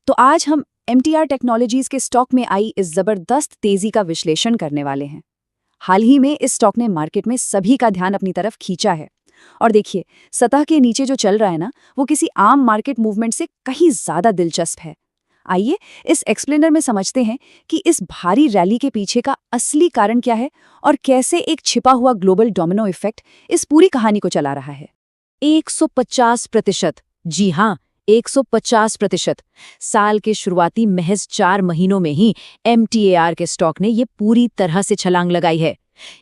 तो आज हम MTR टेक्नोलॉजीज के स्टॉक में आई इस जबरदस्त तेजी का विश्लेषण करने वाले हैं। हाल ही में इस स्टॉक ने मार्केट में सभी का ध्यान अपनी तरफ खींचा है। और देखिए, सतह के नीचे जो चल रहा है ना, वो किसी आम मार्केट मूवमेंट से कहीं ज्यादा दिलचस्प है। आइए इस एक्सप्लेनर में समझते हैं कि इस भारी रैली के पीछे का असली कारण क्या है और कैसे एक छिपा हुआ ग्लोबल डोमिनो इफेक्ट इस पूरी कहानी को चला रहा है। 150%। जी हाँ, 150%। साल के शुरुआती महज 4 महीनों में ही MTAR के स्टॉक ने ये पूरी तरह से छलांग लगाई है।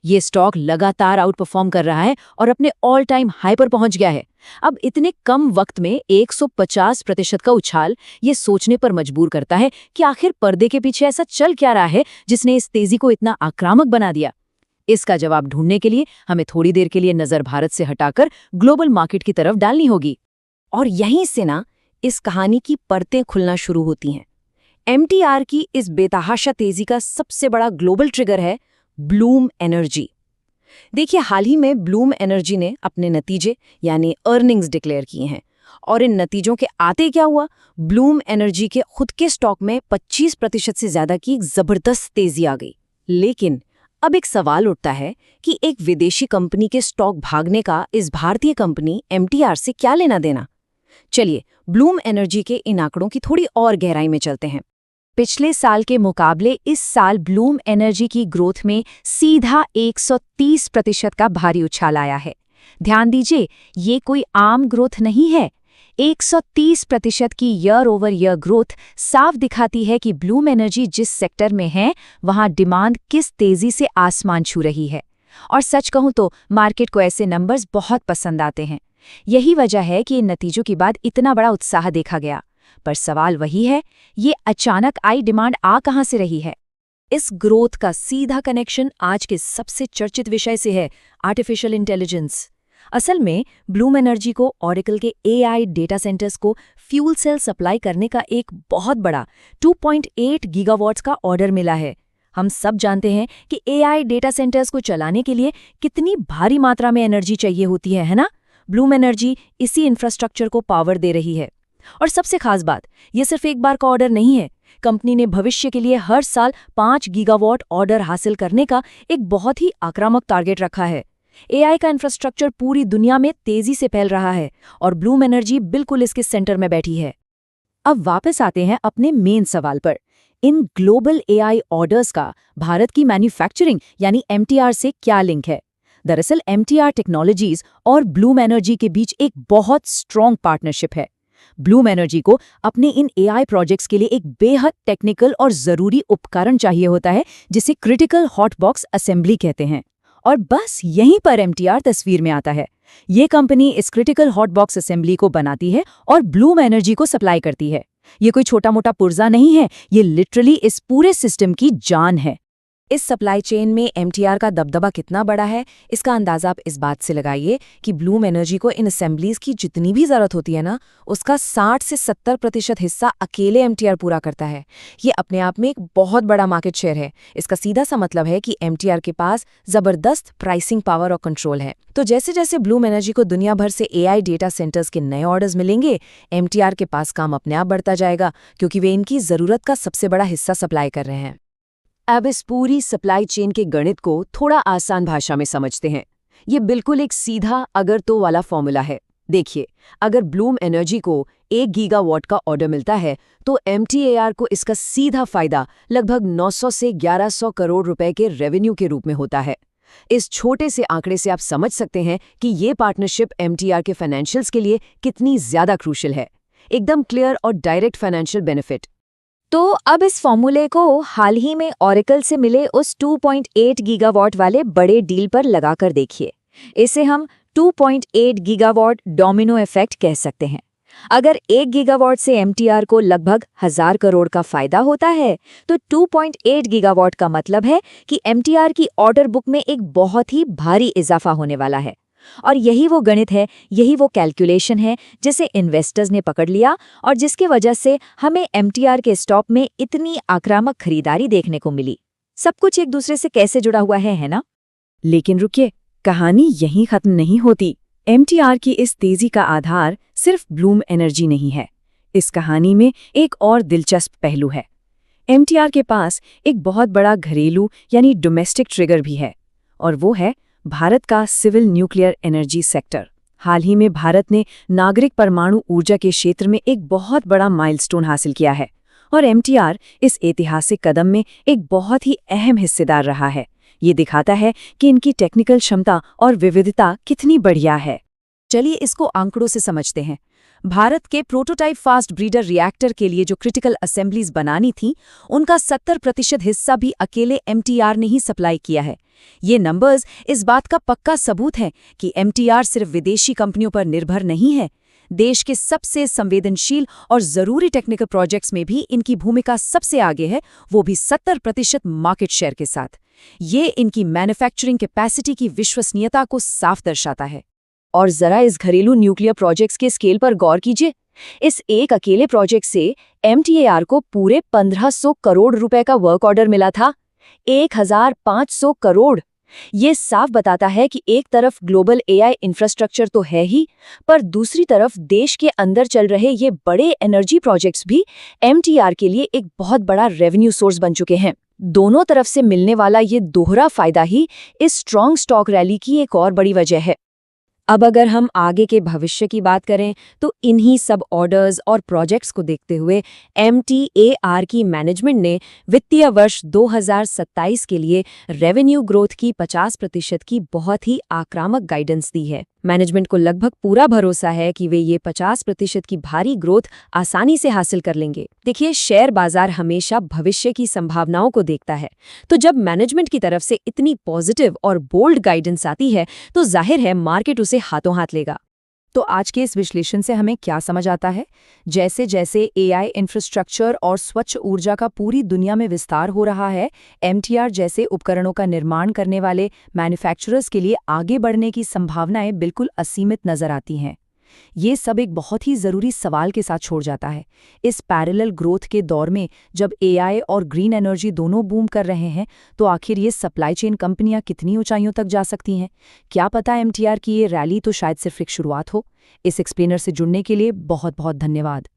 ये स्टॉक लगातार आउट परफॉर्म कर रहा है और अपने ऑल टाइम हाई पर पहुंच गया है। अब इतने कम वक्त में 150% का उछाल ये सोचने पर मजबूर करता है कि आखिर पर्दे के पीछे ऐसा चल क्या रहा है जिसने इस तेजी को इतना आक्रामक बना दिया। इसका जवाब ढूंढने के लिए हमें थोड़ी देर के लिए नजर भारत से हटाकर ग्लोबल मार्केट की तरफ डालनी होगी। और यहीं से ना इस कहानी की परतें खुलना शुरू होती हैं। MTR की इस बेतहाशा तेजी का सबसे बड़ा ग्लोबल ट्रिगर है ब्लूम एनर्जी। देखिए, हाल ही में ब्लूम एनर्जी ने अपने नतीजे यानी अर्निंग्स डिक्लेयर किए हैं और इन नतीजों के आते क्या हुआ, ब्लूम एनर्जी के खुद के स्टॉक में 25% से ज्यादा की एक जबरदस्त तेजी आ गई। लेकिन अब एक सवाल उठता है कि एक विदेशी कंपनी के स्टॉक भागने का इस भारतीय कंपनी MTR से क्या लेना देना। चलिए ब्लूम एनर्जी के इन आंकड़ों की थोड़ी और गहराई में चलते हैं। पिछले साल के मुकाबले इस साल ब्लूम एनर्जी की ग्रोथ में सीधा 130% का भारी उछाल आया है। ध्यान दीजिए, ये कोई आम ग्रोथ नहीं है। 130% की ईयर ओवर ईयर ग्रोथ साफ दिखाती है कि ब्लूम एनर्जी जिस सेक्टर में है वहां डिमांड किस तेजी से आसमान छू रही है। और सच कहूं तो मार्केट को ऐसे नंबर्स बहुत पसंद आते हैं। यही वजह है कि इन नतीजों के बाद इतना बड़ा उत्साह देखा गया। पर सवाल वही है, ये अचानक आई डिमांड आ कहां से रही है? इस ग्रोथ का सीधा कनेक्शन आज के सबसे चर्चित विषय से है, आर्टिफिशियल इंटेलिजेंस। असल में ब्लूम एनर्जी को ओरेकल के AI डेटा सेंटर्स को फ्यूल सेल सप्लाई करने का एक बहुत बड़ा 2.8 गीगावाट्स का ऑर्डर मिला है। हम सब जानते हैं कि AI डेटा सेंटर्स को चलाने के लिए कितनी भारी मात्रा में एनर्जी चाहिए होती है ना? ब्लूम एनर्जी इसी इंफ्रास्ट्रक्चर को पावर दे रही है। और सबसे खास बात, ये सिर्फ एक बार का ऑर्डर नहीं है। कंपनी ने भविष्य के लिए हर साल 5 गीगावाट ऑर्डर हासिल करने का एक बहुत ही आक्रामक टारगेट रखा है। AI का इंफ्रास्ट्रक्चर पूरी दुनिया में तेजी से फैल रहा है और ब्लूम एनर्जी बिल्कुल इसके सेंटर में बैठी है। अब वापस आते हैं अपने मेन सवाल पर। इन ग्लोबल AI ऑर्डर्स का भारत की मैन्युफैक्चरिंग यानी MTR से क्या लिंक है? दरअसल MTR टेक्नोलॉजीज और ब्लूम एनर्जी के बीच एक बहुत स्ट्रॉन्ग पार्टनरशिप है। ब्लूम एनर्जी को अपने इन AI प्रोजेक्ट्स के लिए एक बेहद टेक्निकल और ज़रूरी उपकरण चाहिए होता है जिसे क्रिटिकल हॉट बॉक्स असेंबली कहते हैं। और बस यहीं पर MTR तस्वीर में आता है। ये कंपनी इस क्रिटिकल हॉट बॉक्स असेंबली को बनाती है और ब्लूम एनर्जी को सप्लाई करती है। ये कोई छोटा मोटा पुर्जा नहीं है, ये लिटरली इस पूरे सिस्टम की जान है। इस सप्लाई चेन में MTR का दबदबा कितना बड़ा है, इसका अंदाजा आप इस बात से लगाइए कि ब्लूम एनर्जी को इन असेंबलीज की जितनी भी ज़रूरत होती है ना, उसका 60 से 70% हिस्सा अकेले MTR पूरा करता है। ये अपने आप में एक बहुत बड़ा मार्केट शेयर है। इसका सीधा सा मतलब है कि MTR के पास ज़बरदस्त प्राइसिंग पावर और कंट्रोल है। तो जैसे जैसे ब्लूम एनर्जी को दुनिया भर से AI डेटा सेंटर्स के नए ऑर्डर्स मिलेंगे, MTR के पास काम अपने आप बढ़ता जाएगा, क्योंकि वे इनकी ज़रूरत का सबसे बड़ा हिस्सा सप्लाई कर रहे हैं। अब इस पूरी सप्लाई चेन के गणित को थोड़ा आसान भाषा में समझते हैं। ये बिल्कुल एक सीधा अगर तो वाला फॉर्मूला है। देखिए, अगर ब्लूम एनर्जी को 1 गीगावाट का ऑर्डर मिलता है तो MTAR को इसका सीधा फायदा लगभग 900 से 1100 करोड़ रुपए के रेवेन्यू के रूप में होता है। इस छोटे से आंकड़े से आप समझ सकते हैं कि ये पार्टनरशिप MTR के फाइनेंशियल्स के लिए कितनी ज्यादा क्रूशियल है। एकदम क्लियर और डायरेक्ट फाइनेंशियल बेनिफिट। तो अब इस फॉर्मूले को हाल ही में ओरेकल से मिले उस 2.8 गीगावाट वाले बड़े डील पर लगाकर देखिए। इसे हम 2.8 गीगावाट डोमिनो इफेक्ट कह सकते हैं। अगर 1 गीगावाट से MTR को लगभग 1000 करोड़ का फायदा होता है, तो 2.8 गीगावाट का मतलब है कि MTR की ऑर्डर बुक में एक बहुत ही भारी इजाफा होने वाला है। और यही वो गणित है, यही वो कैलकुलेशन है जिसे इन्वेस्टर्स ने पकड़ लिया और जिसकी वजह से हमें MTR के स्टॉक में इतनी आक्रामक खरीदारी देखने को मिली। सब कुछ एक दूसरे से कैसे जुड़ा हुआ है ना? लेकिन रुकिए, कहानी यहीं खत्म नहीं होती। MTR की इस तेजी का आधार सिर्फ ब्लूम एनर्जी नहीं है। इस कहानी में एक और दिलचस्प पहलू है। एमटीआर के पास एक बहुत बड़ा घरेलू यानी डोमेस्टिक ट्रिगर भी है, और वो है भारत का सिविल न्यूक्लियर एनर्जी सेक्टर। हाल ही में भारत ने नागरिक परमाणु ऊर्जा के क्षेत्र में एक बहुत बड़ा माइलस्टोन हासिल किया है, और एमटीआर इस ऐतिहासिक कदम में एक बहुत ही अहम हिस्सेदार रहा है। ये दिखाता है कि इनकी टेक्निकल क्षमता और विविधता कितनी बढ़िया है। चलिए इसको आंकड़ों से समझते हैं। भारत के प्रोटोटाइप फास्ट ब्रीडर रिएक्टर के लिए जो क्रिटिकल असेंबलीज बनानी थी, उनका 70% हिस्सा भी अकेले एमटीआर ने ही सप्लाई किया है। ये नंबर्स इस बात का पक्का सबूत है कि एमटीआर सिर्फ विदेशी कंपनियों पर निर्भर नहीं है। देश के सबसे संवेदनशील और जरूरी टेक्निकल प्रोजेक्ट्स में भी इनकी भूमिका सबसे आगे है, वो भी 70% मार्केट शेयर के साथ। ये इनकी मैन्युफैक्चरिंग कैपेसिटी की विश्वसनीयता को साफ दर्शाता है। और जरा इस घरेलू न्यूक्लियर प्रोजेक्ट्स के स्केल पर गौर कीजिए। इस एक अकेले प्रोजेक्ट से एमटीआर को पूरे 1500 करोड़ रुपए का वर्क ऑर्डर मिला था। 1500 करोड़। ये साफ बताता है कि एक तरफ ग्लोबल एआई इंफ्रास्ट्रक्चर तो है ही, पर दूसरी तरफ देश के अंदर चल रहे ये बड़े एनर्जी प्रोजेक्ट्स भी एमटीआर के लिए एक बहुत बड़ा रेवेन्यू सोर्स बन चुके हैं। दोनों तरफ से मिलने वाला ये दोहरा फायदा ही इस स्ट्रॉन्ग स्टॉक रैली की एक और बड़ी वजह है। अब अगर हम आगे के भविष्य की बात करें तो इन्हीं सब ऑर्डर्स और प्रोजेक्ट्स को देखते हुए एमटीआर की मैनेजमेंट ने वित्तीय वर्ष 2027 के लिए रेवेन्यू ग्रोथ की 50% की बहुत ही आक्रामक गाइडेंस दी है। मैनेजमेंट को लगभग पूरा भरोसा है कि वे ये 50% की भारी ग्रोथ आसानी से हासिल कर लेंगे। देखिए, शेयर बाजार हमेशा भविष्य की संभावनाओं को देखता है, तो जब मैनेजमेंट की तरफ से इतनी पॉजिटिव और बोल्ड गाइडेंस आती है तो जाहिर है मार्केट उसे हाथों हाथ लेगा। तो आज के इस विश्लेषण से हमें क्या समझ आता है? जैसे जैसे एआई इंफ्रास्ट्रक्चर और स्वच्छ ऊर्जा का पूरी दुनिया में विस्तार हो रहा है, एमटीआर जैसे उपकरणों का निर्माण करने वाले मैन्युफैक्चरर्स के लिए आगे बढ़ने की संभावनाएं बिल्कुल असीमित नजर आती हैं। ये सब एक बहुत ही ज़रूरी सवाल के साथ छोड़ जाता है। इस पैरेलल ग्रोथ के दौर में जब एआई और ग्रीन एनर्जी दोनों बूम कर रहे हैं, तो आखिर ये सप्लाई चेन कंपनियां कितनी ऊंचाइयों तक जा सकती हैं? क्या पता, एमटीआर की ये रैली तो शायद सिर्फ एक शुरुआत हो। इस एक्सप्लेनर से जुड़ने के लिए बहुत बहुत धन्यवाद।